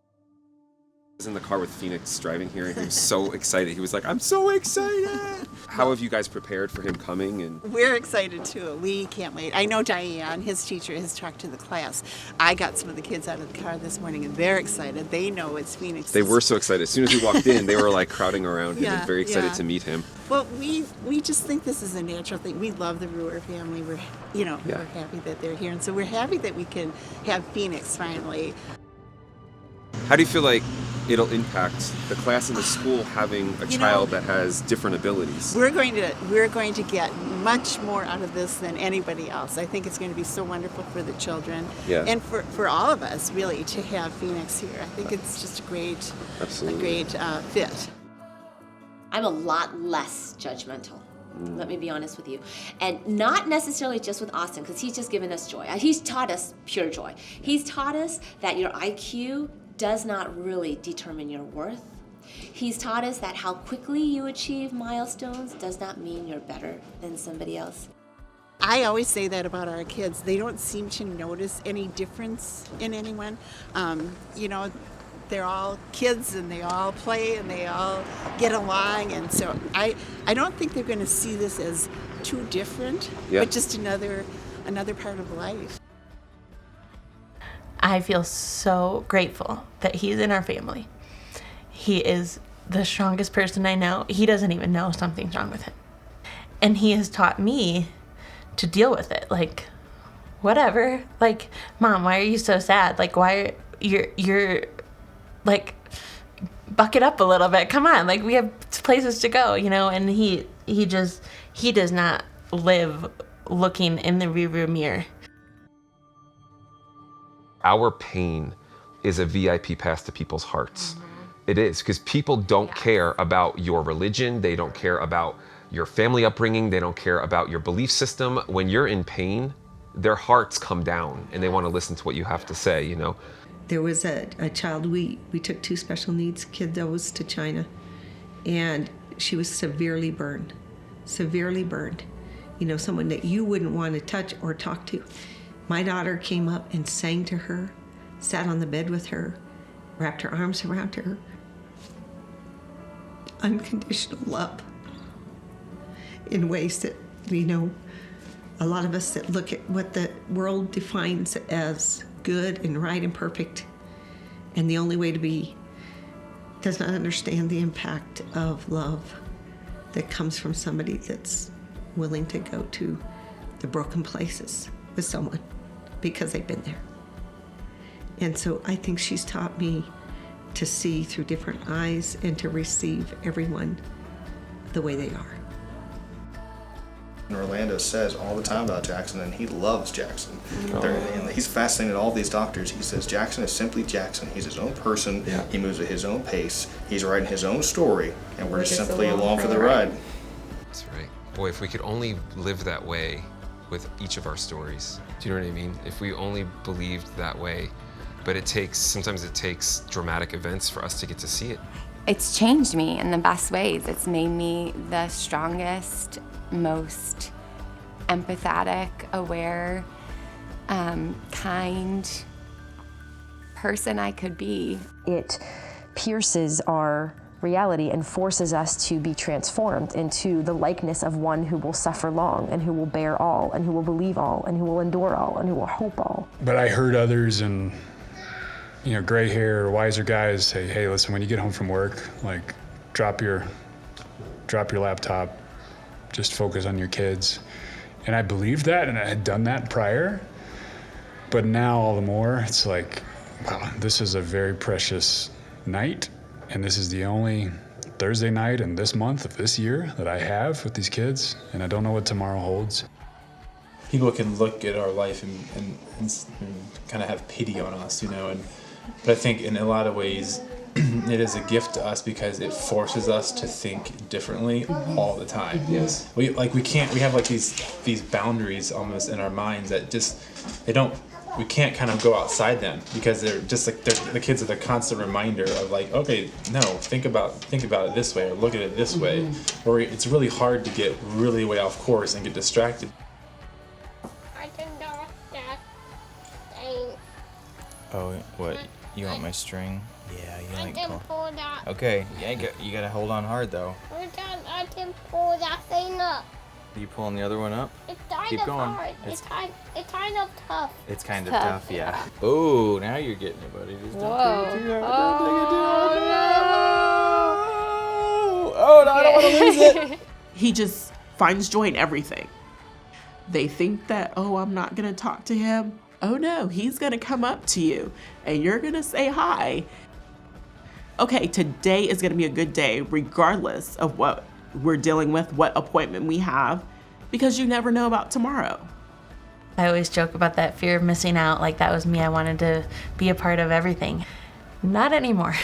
I was in the car with Phoenix driving here, and he was so excited. He was like, I'm so excited! How have you guys prepared for him coming? And we're excited too. We can't wait. I know Diane, his teacher, has talked to the class. I got some of the kids out of the car this morning, and they're excited. They know it's Phoenix. They were so excited. As soon as we walked in, they were like crowding around him and very excited to meet him. Well, we just think this is a natural thing. We love the Brewer family. We're happy that they're here, and so we're happy that we can have Phoenix finally. How do you feel like it'll impact the class and the school having a child that has different abilities? We're going to get much more out of this than anybody else. I think it's going to be so wonderful for the children and for all of us, really, to have Phoenix here. I think it's just a great fit. I'm a lot less judgmental. Let me be honest with you. And not necessarily just with Austin, because he's just given us joy. He's taught us pure joy. He's taught us that your IQ does not really determine your worth. He's taught us that how quickly you achieve milestones does not mean you're better than somebody else. I always say that about our kids. They don't seem to notice any difference in anyone. They're all kids and they all play and they all get along, and so I don't think they're going to see this as too different, but just another part of life. I feel so grateful that he's in our family. He is the strongest person I know. He doesn't even know something's wrong with him. And he has taught me to deal with it. Like, whatever. Like, Mom, why are you so sad? Like, why you're like, buck it up a little bit. Come on. Like, we have places to go, and he does not live looking in the rearview mirror. Our pain is a VIP pass to people's hearts. It is, because people don't care about your religion. They don't care about your family upbringing. They don't care about your belief system. When you're in pain, their hearts come down and they want to listen to what you have to say, There was a child, we took 2 special needs kiddos to China, and she was severely burned. someone that you wouldn't want to touch or talk to. My daughter came up and sang to her, sat on the bed with her, wrapped her arms around her. Unconditional love in ways that, a lot of us that look at what the world defines as good and right and perfect, and the only way to be, does not understand the impact of love that comes from somebody that's willing to go to the broken places with someone because they've been there. And so I think she's taught me to see through different eyes and to receive everyone the way they are. And Orlando says all the time about Jackson, and he loves Jackson. And he's fascinated all these doctors. He says Jackson is simply Jackson. He's his own person. Yeah. He moves at his own pace. He's writing his own story, and we're just simply along for the ride. That's right. Boy, if we could only live that way with each of our stories. Do you know what I mean? If we only believed that way. But sometimes it takes dramatic events for us to get to see it. It's changed me in the best ways. It's made me the strongest, most empathetic, aware, kind person I could be. It pierces our reality and forces us to be transformed into the likeness of one who will suffer long and who will bear all and who will believe all and who will endure all and who will hope all. But I heard others and gray hair or wiser guys say, hey, listen, when you get home from work, like drop your laptop, just focus on your kids. And I believed that, and I had done that prior. But now all the more, it's like, wow, this is a very precious night. And this is the only Thursday night in this month of this year that I have with these kids. And I don't know what tomorrow holds. People can look at our life and kind of have pity on us, but I think in a lot of ways, it is a gift to us because it forces us to think differently all the time. Yes. We have like these boundaries almost in our minds that we can't kind of go outside them because they're just like the kids are the constant reminder of like, okay, no, think about it this way or look at it this way. Or it's really hard to get really way off course and get distracted. Oh, what? You want my string? Yeah, you I like can pull that. Okay, you gotta hold on hard though. I can pull that thing up. Are you pulling the other one up? It's kind Keep of going. hard. It's kind of tough. It's kind of Tough, tough, yeah. Oh, now you're getting it, buddy. Just Whoa. Don't take it too hard. Don't take it too hard. Oh, no, I don't want to lose it. He just finds joy in everything. They think that, oh, I'm not going to talk to him. Oh, no, he's going to come up to you and you're going to say hi. Okay, today is going to be a good day regardless of what we're dealing with, what appointment we have, because you never know about tomorrow. I always joke about that fear of missing out, like that was me. I wanted to be a part of everything. Not anymore.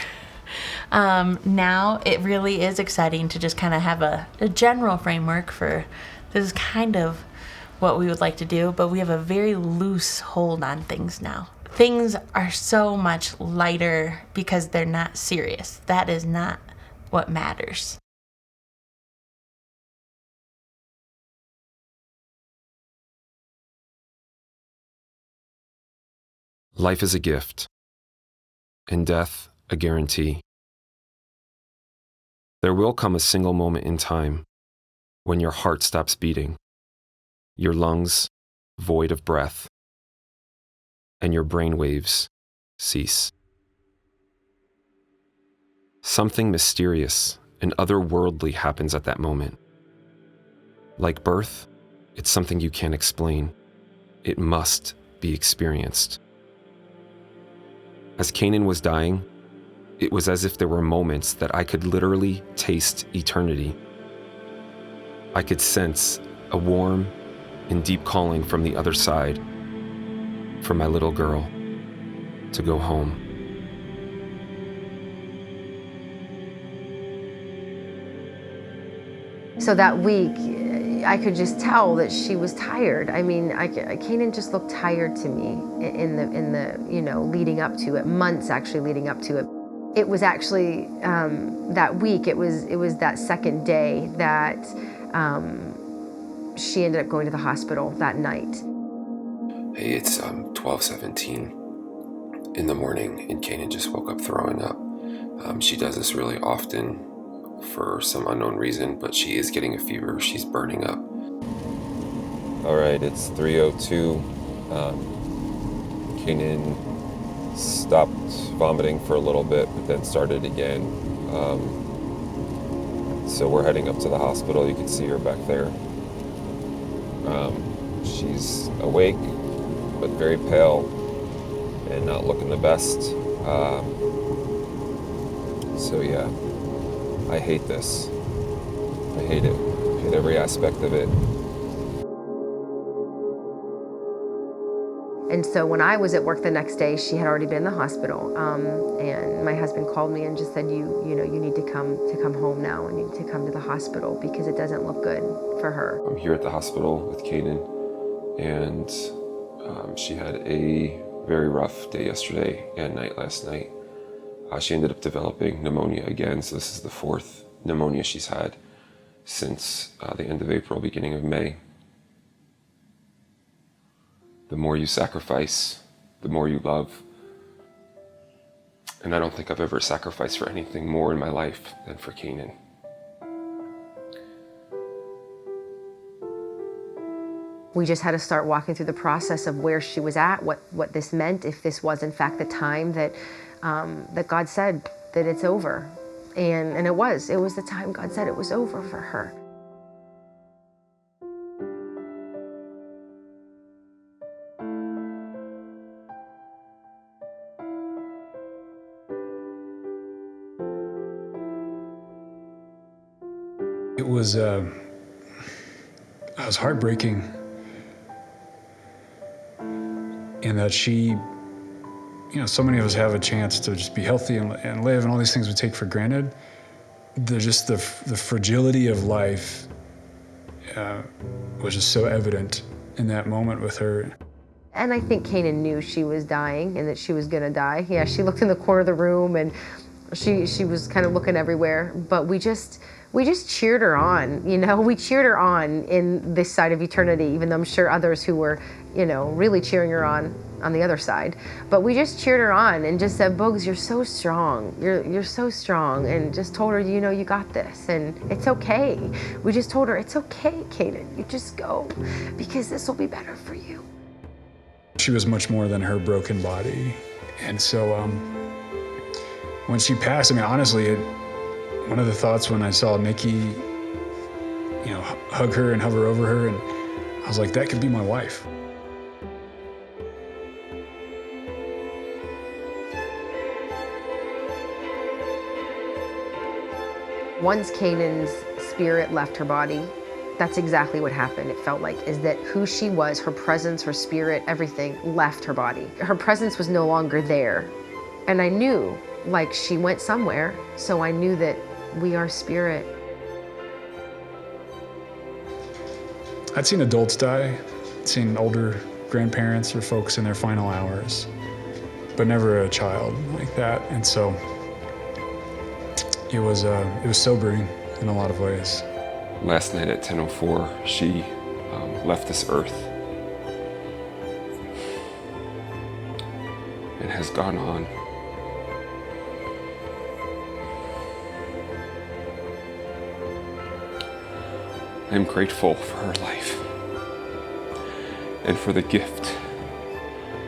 Now it really is exciting to just kind of have a general framework for this is kind of what we would like to do, but we have a very loose hold on things now. Things are so much lighter because they're not serious. That is not what matters. Life is a gift, and death a guarantee. There will come a single moment in time when your heart stops beating, your lungs void of breath, and your brain waves cease. Something mysterious and otherworldly happens at that moment. Like birth, it's something you can't explain. It must be experienced. As Canaan was dying, it was as if there were moments that I could literally taste eternity. I could sense a warm and deep calling from the other side for my little girl to go home. So that week, I could just tell that she was tired. I mean, Canaan just looked tired to me in the leading up to it, months actually leading up to it. It was actually that week. It was that second day that she ended up going to the hospital that night. Hey, it's 12:17 in the morning, and Canaan just woke up throwing up. She does this really often for some unknown reason, but she is getting a fever. She's burning up. All right, it's 3:02. Canaan stopped vomiting for a little bit, but then started again. So we're heading up to the hospital. You can see her back there. She's awake, but very pale and not looking the best. So yeah, I hate this. I hate it. I hate every aspect of it. And so when I was at work the next day, she had already been in the hospital. And my husband called me and just said, you need to come home now, and you need to come to the hospital because it doesn't look good for her. I'm here at the hospital with Canaan, and she had a very rough day yesterday and night last night. She ended up developing pneumonia again, so this is the 4th pneumonia she's had since the end of April, beginning of May. The more you sacrifice, the more you love. And I don't think I've ever sacrificed for anything more in my life than for Canaan. We just had to start walking through the process of where she was at, what this meant, if this was in fact the time that God said that it's over. And it was the time God said it was over for her. It was heartbreaking in that she, so many of us have a chance to just be healthy and live, and all these things we take for granted. The fragility of life was just so evident in that moment with her. And I think Canaan knew she was dying and that she was gonna die. Yeah, she looked in the corner of the room and she was kind of looking everywhere, but we just cheered her on, we cheered her on in this side of eternity, even though I'm sure others who were, really cheering her on the other side. But we just cheered her on and just said, Bugs, you're so strong. You're so strong. And just told her, you got this and it's okay. We just told her, it's okay, Canaan. You just go because this will be better for you. She was much more than her broken body. And so when she passed, honestly, one of the thoughts when I saw Nikki, hug her and hover over her, and I was like, that could be my wife. Once Canaan's spirit left her body, that's exactly what happened. It felt like, is that who she was, her presence, her spirit, everything left her body. Her presence was no longer there. And I knew, like, she went somewhere, so I knew that we are spirit. I'd seen adults die, seen older grandparents or folks in their final hours, but never a child like that. And so it was sobering in a lot of ways. Last night at 10:04, she left this earth and has gone on. I'm grateful for her life and for the gift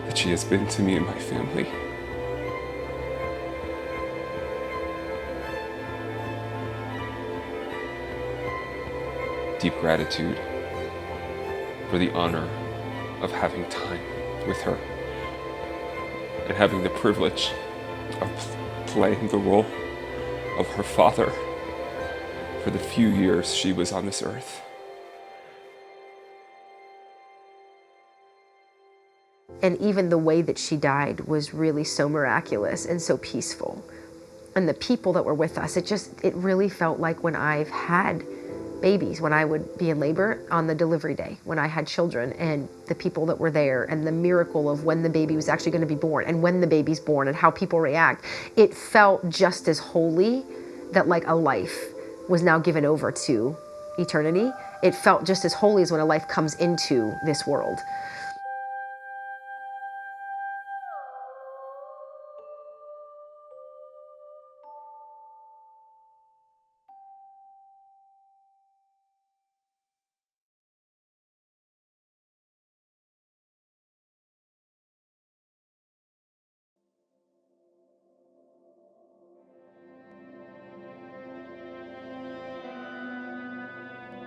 that she has been to me and my family. Deep gratitude for the honor of having time with her and having the privilege of playing the role of her father for the few years she was on this earth. And even the way that she died was really so miraculous and so peaceful. And the people that were with us, it really felt like when I've had babies, when I would be in labor on the delivery day, when I had children, and the people that were there, and the miracle of when the baby was actually going to be born, and when the baby's born, and how people react, it felt just as holy that like a life was now given over to eternity. it felt just as holy as when a life comes into this world.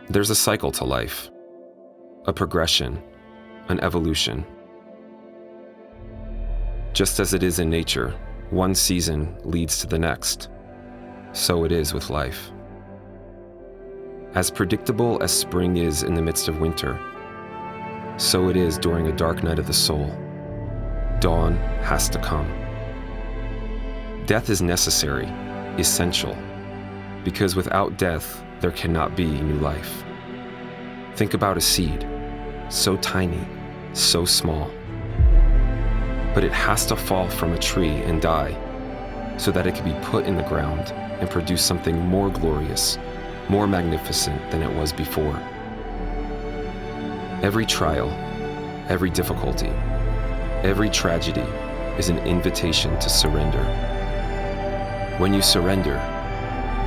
There's a cycle to life, a progression, an evolution. Just as it is in nature, one season leads to the next, so it is with life. As predictable as spring is in the midst of winter, so it is during a dark night of the soul. Dawn has to come. Death is necessary, essential, because without death, there cannot be new life. Think about a seed, so tiny, so small. But it has to fall from a tree and die so that it can be put in the ground and produce something more glorious, more magnificent than it was before. Every trial, every difficulty, every tragedy is an invitation to surrender. When you surrender,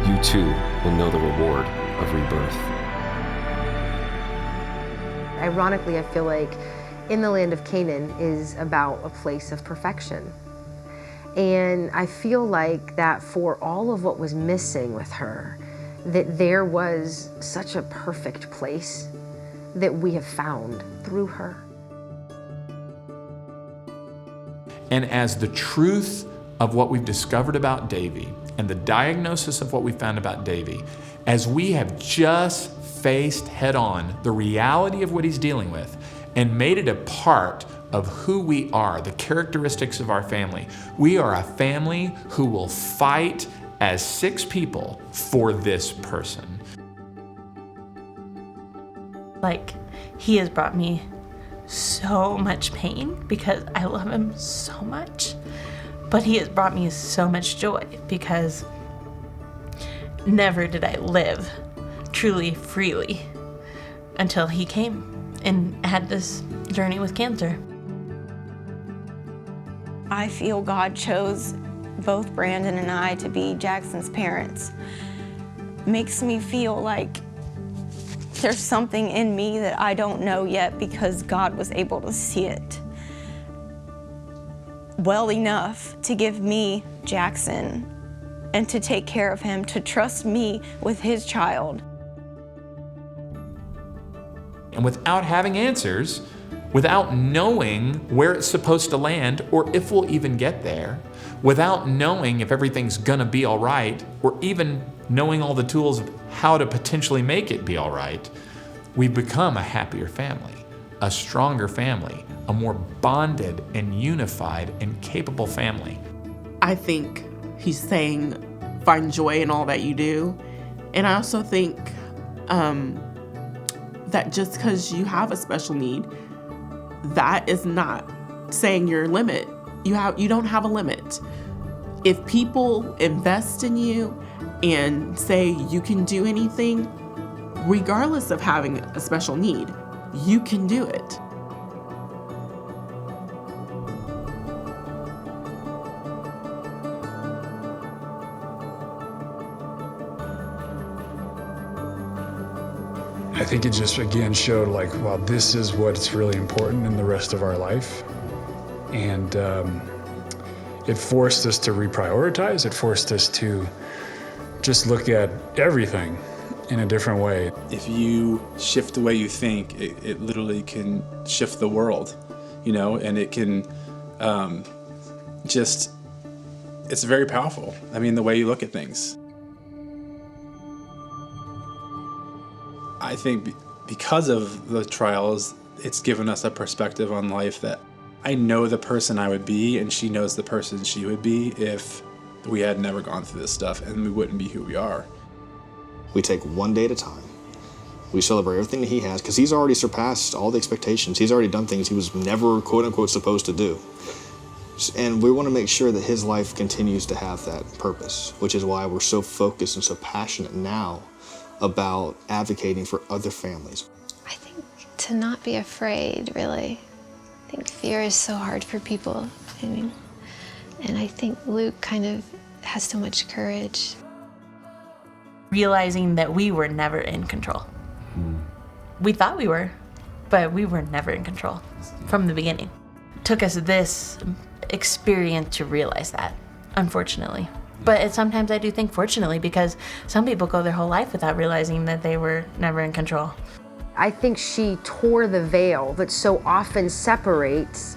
you too will know the reward of rebirth. Ironically, I feel like In the Land of Canaan is about a place of perfection. And I feel like that for all of what was missing with her, that there was such a perfect place that we have found through her. And as the truth of what we've discovered about Davy and the diagnosis of what we found about Davy, as we have just faced head on the reality of what he's dealing with and made it a part of who we are, the characteristics of our family, we are a family who will fight as 6 people for this person. Like, he has brought me so much pain because I love him so much, but he has brought me so much joy because never did I live truly freely until he came and had this journey with cancer. I feel God chose both Brandon and I to be Jackson's parents. Makes me feel like there's something in me that I don't know yet because God was able to see it well enough to give me Jackson and to take care of him, to trust me with his child. And without having answers, without knowing where it's supposed to land or if we'll even get there, without knowing if everything's gonna be all right, or even knowing all the tools of how to potentially make it be all right, we become a happier family, a stronger family, a more bonded and unified and capable family. I think he's saying, find joy in all that you do. And I also think that just because you have a special need, that is not saying your limit. You don't have a limit. If people invest in you and say you can do anything, regardless of having a special need, you can do it. I think it just again showed like, wow, this is what's really important in the rest of our life. And it forced us to reprioritize. It forced us to just look at everything in a different way. If you shift the way you think, it literally can shift the world, you know, and it can it's very powerful. I mean, the way you look at things. I think because of the trials, it's given us a perspective on life that I know the person I would be and she knows the person she would be if we had never gone through this stuff, and we wouldn't be who we are. We take one day at a time. We celebrate everything that he has because he's already surpassed all the expectations. He's already done things he was never, quote unquote, supposed to do. And we want to make sure that his life continues to have that purpose, which is why we're so focused and so passionate now about advocating for other families? To not be afraid, really. I think fear is so hard for people. And I think Luke kind of has so much courage. Realizing that we were never in control. We thought we were, but we were never in control from the beginning. It took us this experience to realize that, unfortunately. But sometimes I do think fortunately, because some people go their whole life without realizing that they were never in control. I think she tore the veil that so often separates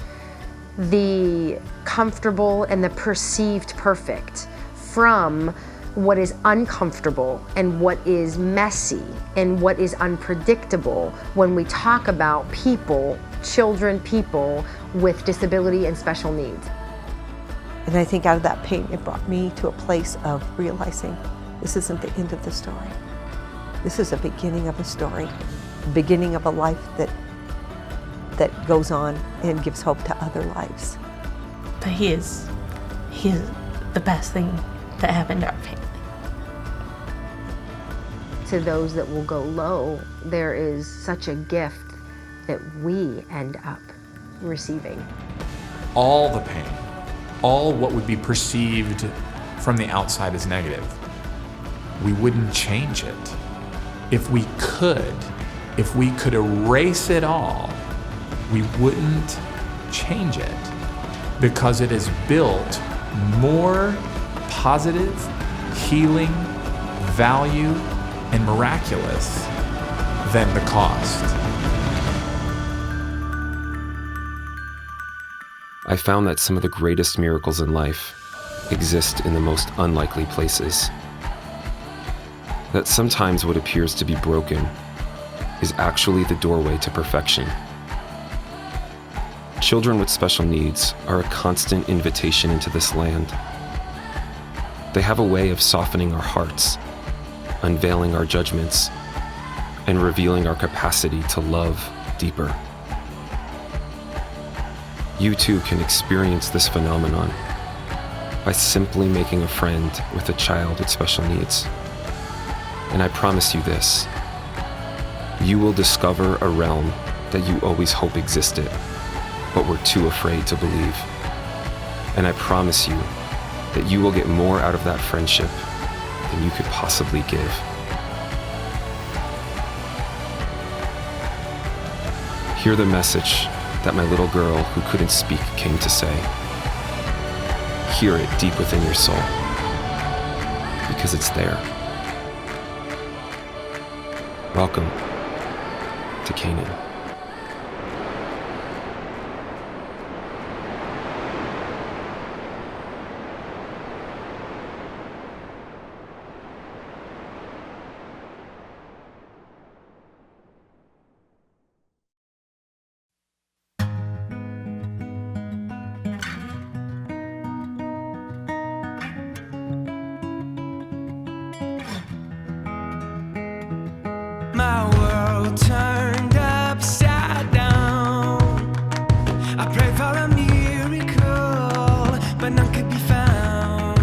the comfortable and the perceived perfect from what is uncomfortable and what is messy and what is unpredictable when we talk about people, children, people with disability and special needs. And I think out of that pain, it brought me to a place of realizing this isn't the end of the story. This is a beginning of a story, the beginning of a life that goes on and gives hope to other lives. But he is the best thing that happened to our family. To those that will go low, there is such a gift that we end up receiving. All the pain, all what would be perceived from the outside as negative, we wouldn't change it. If we could erase it all, we wouldn't change it, because it has built more positive, healing, value, and miraculous than the cost. I found that some of the greatest miracles in life exist in the most unlikely places. That sometimes what appears to be broken is actually the doorway to perfection. Children with special needs are a constant invitation into this land. They have a way of softening our hearts, unveiling our judgments, and revealing our capacity to love deeper. You too can experience this phenomenon by simply making a friend with a child with special needs. And I promise you this, you will discover a realm that you always hoped existed, but were too afraid to believe. And I promise you that you will get more out of that friendship than you could possibly give. Hear the message that my little girl who couldn't speak came to say. Hear it deep within your soul, because it's there. Welcome to Canaan. My world turned upside down. I prayed for a miracle, but none could be found.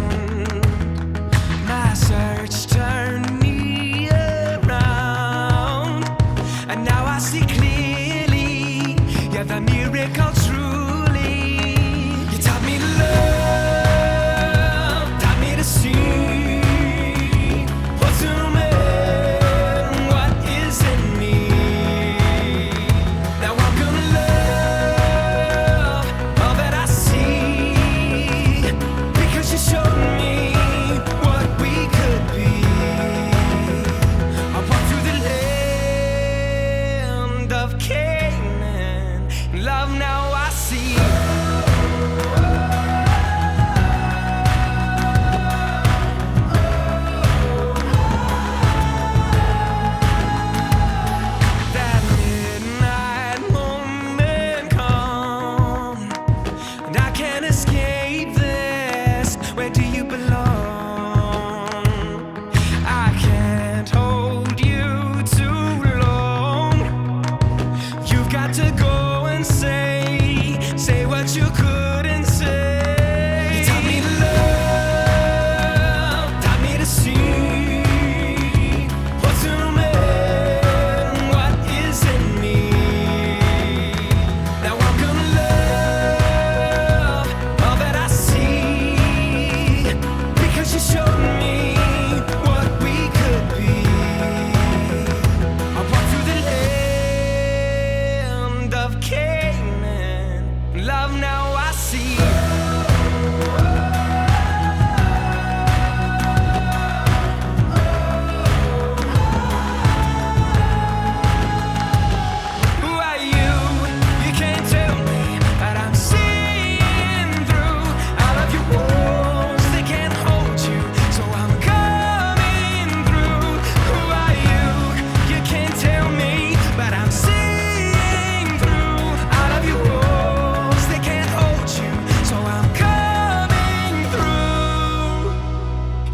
My search turned me around, and now I see clearly, yeah, the miracle truly. You taught me to love, taught me to see what's in me.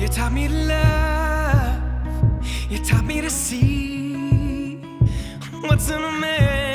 You taught me to love. You taught me to see what's in a man.